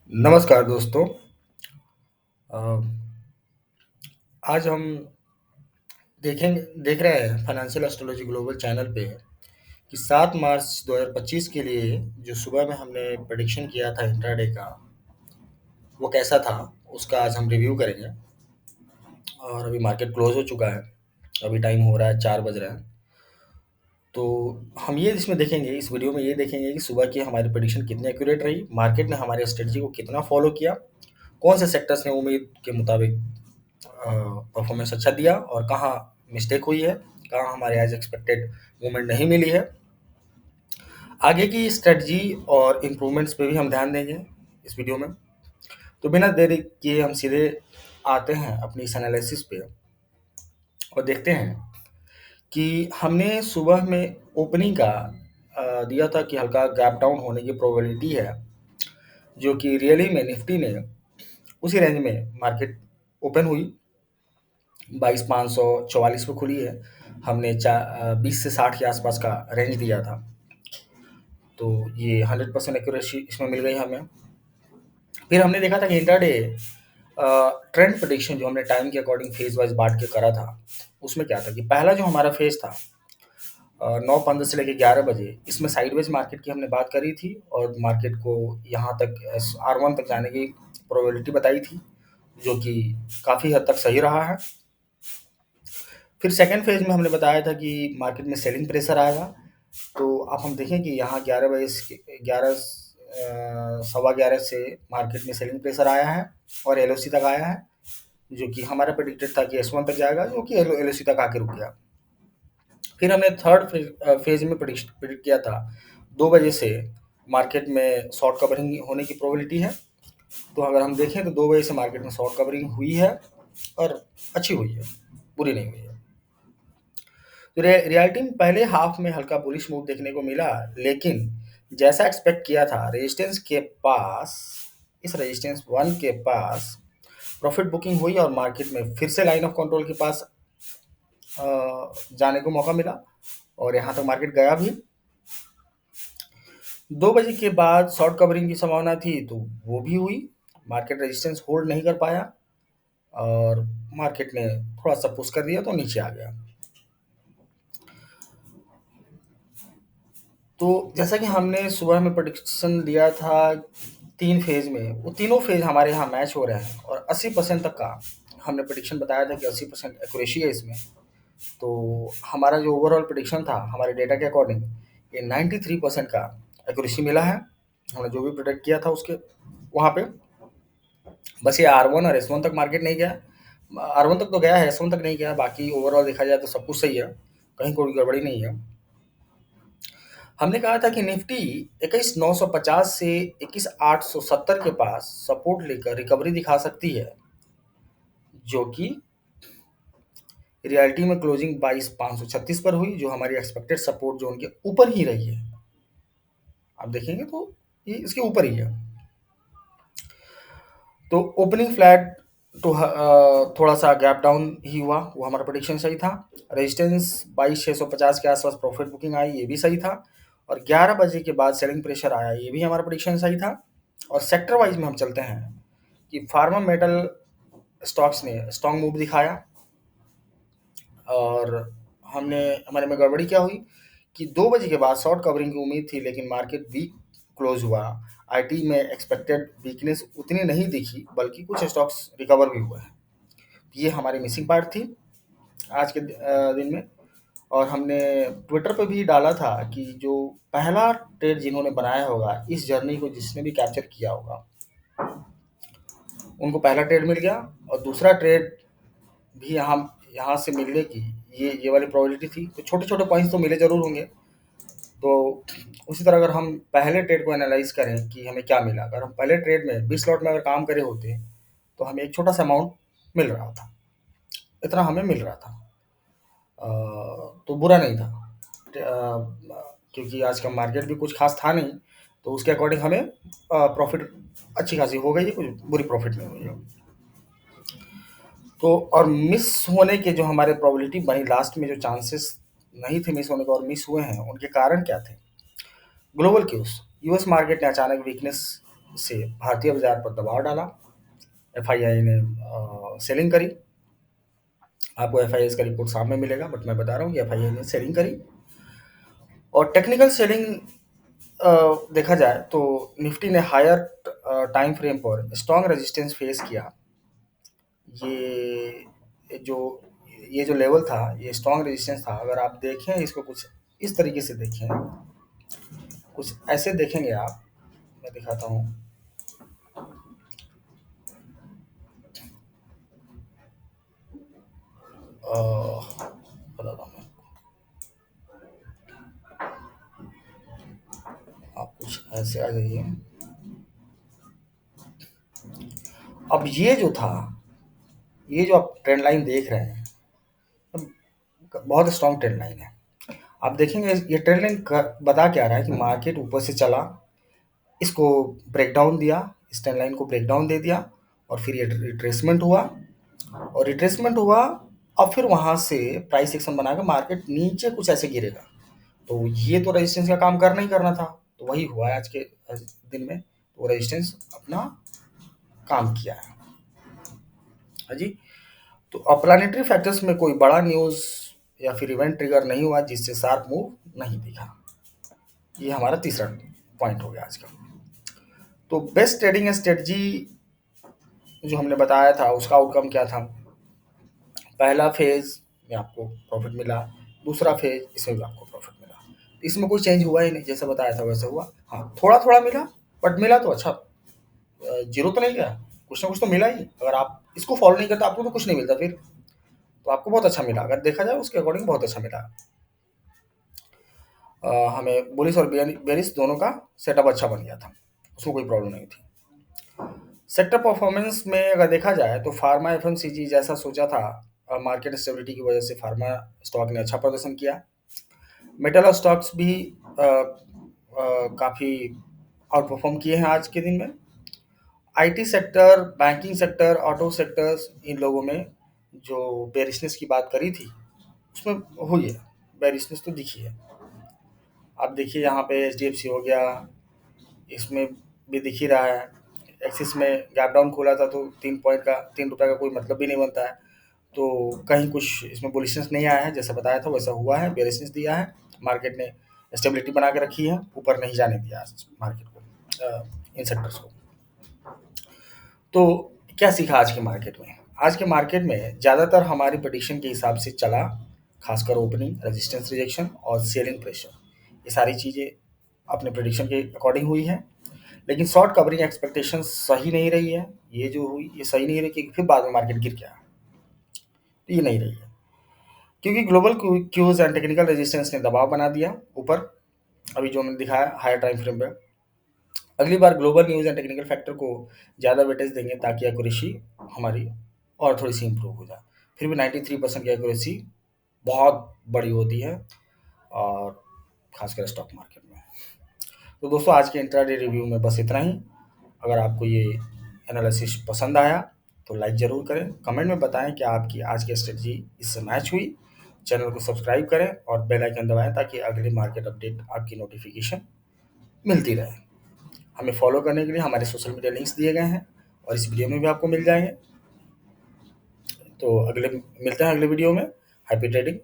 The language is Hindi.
नमस्कार दोस्तों। अ, आज हम देख रहे हैं फाइनेंशियल एस्ट्रोलॉजी ग्लोबल चैनल पे कि 7 मार्च 2025 के लिए जो सुबह में हमने प्रेडिक्शन किया था इंट्राडे का, वो कैसा था, उसका आज हम रिव्यू करेंगे। और अभी मार्केट क्लोज हो चुका है। अभी टाइम हो रहा है 4 बज रहे हैं। तो हम ये इसमें देखेंगे, इस वीडियो में ये देखेंगे कि सुबह की हमारी प्रेडिक्शन कितनी एक्यूरेट रही, मार्केट ने हमारे स्ट्रेटजी को कितना फॉलो किया, कौन से सेक्टर्स ने उम्मीद के मुताबिक परफॉर्मेंस अच्छा दिया और कहाँ मिस्टेक हुई है, कहाँ हमारे एज एक्सपेक्टेड मूवमेंट नहीं मिली है। आगे की स्ट्रेटजी और इम्प्रूवमेंट्स पे भी हम ध्यान देंगे इस वीडियो में। तो बिना देरी किए हम सीधे आते हैं अपनी इस एनालिसिस पे और देखते हैं कि हमने सुबह में ओपनिंग का दिया था कि हल्का गैप डाउन होने की प्रोबेबिलिटी है, जो कि रियली में निफ्टी ने उसी रेंज में मार्केट ओपन हुई। 22,544 पे खुली है। हमने 20 से 60 के आसपास का रेंज दिया था। तो ये 100% एक्यूरेसी इसमें मिल गई हमें। फिर हमने देखा था कि इंट्राडे ट्रेंड प्रेडिक्शन जो हमने टाइम के अकॉर्डिंग फेज वाइज बांट के करा था, उसमें क्या था कि पहला जो हमारा फेज था 9:15 से लेके 11 बजे, इसमें साइडवेज मार्केट की हमने बात करी थी और मार्केट को यहाँ तक R1 तक जाने की प्रोबेबिलिटी बताई थी, जो कि काफ़ी हद तक सही रहा है। फिर सेकंड फेज में हमने बताया था कि मार्केट में सेलिंग प्रेशर आएगा। तो अब हम देखें कि यहाँ 11 बजे से 11 सवा 11 से मार्केट में सेलिंग प्रेशर आया है और एलओसी तक आया है, जो कि हमारा प्रेडिक्टेड था कि S1 तक जाएगा, जो कि एलओसी तक आके रुक गया। फिर हमने थर्ड फेज में प्रिडिक्ट किया था 2 बजे से मार्केट में शॉर्ट कवरिंग होने की प्रोबेबिलिटी है। तो अगर हम देखें तो 2 बजे से मार्केट में शॉर्ट कवरिंग हुई है और अच्छी हुई है, बुरी नहीं हुई है। तो रियलिटी में पहले हाफ में हल्का बुलिश मूव देखने को मिला, लेकिन जैसा एक्सपेक्ट किया था रेजिस्टेंस के पास, इस रेजिस्टेंस 1 के पास प्रॉफिट बुकिंग हुई और मार्केट में फिर से लाइन ऑफ कंट्रोल के पास जाने को मौका मिला और यहाँ तक मार्केट गया भी। 2 बजे के बाद शॉर्ट कवरिंग की संभावना थी, तो वो भी हुई। मार्केट रेजिस्टेंस होल्ड नहीं कर पाया और मार्केट ने थोड़ा सा पुश कर दिया तो नीचे आ गया। तो जैसा कि हमने सुबह में प्रेडिक्शन दिया था 3 फेज में, वो तीनों फेज हमारे यहाँ मैच हो रहे हैं और 80% तक का हमने प्रेडिक्शन बताया था कि 80% एक्यूरेसी है इसमें। तो हमारा जो ओवरऑल प्रेडिक्शन था हमारे डेटा के अकॉर्डिंग, ये 93% का एक्यूरेसी मिला है। हमने जो भी प्रोडक्ट किया था उसके वहाँ पे, बस ये R1 और S1 तक मार्केट नहीं गया। R1 तक तो गया है, S1 तक नहीं गया। बाकी ओवरऑल देखा जाए तो सब कुछ सही है, कहीं कोई गड़बड़ी नहीं है। हमने कहा था कि निफ्टी 21,950 से 21,870 के पास सपोर्ट लेकर रिकवरी दिखा सकती है, जो कि रियलिटी में क्लोजिंग 22,536 पर हुई, जो हमारी एक्सपेक्टेड सपोर्ट जोन के ऊपर ही रही है। आप देखेंगे तो ये इसके ऊपर ही है। तो ओपनिंग फ्लैट तो थोड़ा सा गैप डाउन ही हुआ, वो हमारा प्रेडिक्शन सही था। रेजिस्टेंस 22,650 के आसपास प्रॉफिट बुकिंग आई, ये भी सही था। और 11 बजे के बाद सेलिंग प्रेशर आया, ये भी हमारा प्रेडिक्शन सही था। और सेक्टर वाइज में हम चलते हैं कि फार्मा मेटल स्टॉक्स ने स्ट्रॉन्ग मूव दिखाया और हमने हमारे में गड़बड़ी क्या हुई कि 2 बजे के बाद शॉर्ट कवरिंग की उम्मीद थी, लेकिन मार्केट वीक क्लोज हुआ। आईटी में एक्सपेक्टेड वीकनेस उतनी नहीं दिखी, बल्कि कुछ स्टॉक्स रिकवर भी हुए हैं। ये हमारी मिसिंग पार्ट थी आज के दिन में। और हमने ट्विटर पे भी डाला था कि जो पहला ट्रेड जिन्होंने बनाया होगा, इस जर्नी को जिसने भी कैप्चर किया होगा, उनको पहला ट्रेड मिल गया और दूसरा ट्रेड भी यहाँ यहाँ से मिलने की ये वाली प्रोबेबिलिटी थी। तो छोटे छोटे पॉइंट्स तो मिले जरूर होंगे। तो उसी तरह अगर हम पहले ट्रेड को एनालाइज करें कि हमें क्या मिला, अगर हम पहले ट्रेड में 20 लॉट में अगर काम करे होते तो हमें एक छोटा सा अमाउंट मिल रहा था, इतना हमें मिल रहा था। तो बुरा नहीं था। क्योंकि आज का मार्केट भी कुछ खास था नहीं, तो उसके अकॉर्डिंग हमें प्रॉफिट अच्छी खासी हो गई है, कुछ बुरी प्रॉफिट नहीं हुई है। तो और मिस होने के जो हमारे प्रोबेबिलिटी बनी लास्ट में, जो चांसेस नहीं थे मिस होने के और मिस हुए हैं, उनके कारण क्या थे? ग्लोबल क्यूज, यूएस मार्केट ने अचानक वीकनेस से भारतीय बाजार पर दबाव डाला। एफआईआई ने सेलिंग करी। आपको एफआईआई का रिपोर्ट सामने मिलेगा, बट मैं बता रहा हूँ कि एफआईआई ने सेलिंग करी। और टेक्निकल सेलिंग देखा जाए तो निफ्टी ने हायर टाइम फ्रेम पर स्ट्रॉन्ग रेजिस्टेंस फेस किया। ये जो लेवल था, ये स्ट्रॉन्ग रेजिस्टेंस था। अगर आप देखें इसको कुछ इस तरीके से देखें, कुछ ऐसे देखेंगे आप, मैं दिखाता हूँ। बताता हूँ मैं, आप कुछ ऐसे आ जाइए। अब ये जो था, ये जो आप ट्रेंड लाइन देख रहे हैं, बहुत स्ट्रॉन्ग ट्रेंड लाइन है। आप देखेंगे ये ट्रेंड लाइन बता क्या रहा है कि मार्केट ऊपर से चला, इसको ब्रेक डाउन दिया, इस ट्रेंड लाइन को ब्रेक डाउन दे दिया, और फिर ये रिट्रेसमेंट हुआ, और रिट्रेसमेंट हुआ, अब फिर वहां से प्राइस एक्शन बनाकर मार्केट नीचे कुछ ऐसे गिरेगा। तो ये तो रेजिस्टेंस का काम करना ही करना था, तो वही हुआ है आज के दिन में। तो रेजिस्टेंस अपना काम किया है। हाँ जी। तो अपलानेटरी फैक्टर्स में कोई बड़ा न्यूज़ या फिर इवेंट ट्रिगर नहीं हुआ जिससे शार्प मूव नहीं दिखा। ये हमारा तीसरा पॉइंट हो गया आज का। तो बेस्ट ट्रेडिंग स्ट्रेटजी जो हमने बताया था, उसका आउटकम क्या था? पहला फेज में आपको प्रॉफिट मिला, दूसरा फेज इसमें भी आपको प्रॉफिट मिला। इसमें कोई चेंज हुआ ही नहीं, जैसा बताया था वैसा हुआ। हाँ, थोड़ा थोड़ा मिला, बट मिला तो अच्छा, जीरो तो नहीं गया, कुछ ना कुछ तो मिला ही। अगर आप इसको फॉलो नहीं करते आपको तो कुछ नहीं मिलता फिर। तो आपको बहुत अच्छा मिला, अगर देखा जाए उसके अकॉर्डिंग बहुत अच्छा मिला। हमें बुलिश और बेरिश दोनों का सेटअप अच्छा बन गया था, उसमें कोई प्रॉब्लम नहीं थी। सेक्टर परफॉर्मेंस में अगर देखा जाए तो फार्मा एफएमसीजी जैसा सोचा था, मार्केट स्टेबिलिटी की वजह से फार्मा स्टॉक ने अच्छा प्रदर्शन किया। मेटल स्टॉक्स भी काफ़ी आउट परफॉर्म किए हैं आज के दिन में। IT sector, banking sector, auto sectors, इन लोगों में जो बेरिशनेस की बात करी थी उसमें हुई है, बेरिशनेस तो दिखी है। आप देखिए यहाँ पे एचडीएफसी हो गया, इसमें भी दिख ही रहा है। एक्सिस में गैप डाउन खोला था तो 3 पॉइंट का, 3 रुपये का कोई मतलब भी नहीं बनता है। तो कहीं कुछ इसमें बुलिशनेस नहीं आया है, जैसा बताया था वैसा हुआ है, बेरिशनेस दिया है। मार्केट ने स्टेबिलिटी बना के रखी है, ऊपर नहीं जाने दिया मार्केट को, इन सेक्टर्स को। तो क्या सीखा आज के मार्केट में? आज के मार्केट में ज़्यादातर हमारी प्रेडिक्शन के हिसाब से चला, खासकर ओपनिंग, रेजिस्टेंस, रिजेक्शन और सेलिंग प्रेशर, ये सारी चीज़ें अपने प्रेडिक्शन के अकॉर्डिंग हुई हैं। लेकिन शॉर्ट कवरिंग एक्सपेक्टेशन सही नहीं रही है। ये जो हुई ये सही नहीं रही, कि फिर बाद में मार्केट गिर गया, तो ये नहीं रही है, क्योंकि global cues and technical resistance ने दबाव बना दिया ऊपर, अभी जो मैंने दिखाया हायर टाइम फ्रेम पे। अगली बार global news and technical factor को ज़्यादा वेटेज देंगे ताकि एक्यूरेसी हमारी और थोड़ी सी इंप्रूव हो जाए। फिर भी 93% की एक्यूरेसी बहुत बड़ी होती है, और खासकर स्टॉक मार्केट में। तो दोस्तों, आज के इंट्राडे रिव्यू में बस इतना ही। अगर आपको ये एनालिसिस पसंद आया तो लाइक ज़रूर करें, कमेंट में बताएं कि आपकी आज की स्ट्रेटजी इससे मैच हुई। चैनल को सब्सक्राइब करें और बेल आइकन दबाएं ताकि अगली मार्केट अपडेट आपकी नोटिफिकेशन मिलती रहे। हमें फॉलो करने के लिए हमारे सोशल मीडिया लिंक्स दिए गए हैं और इस वीडियो में भी आपको मिल जाएंगे। तो अगले मिलते हैं अगले वीडियो में। Happy trading.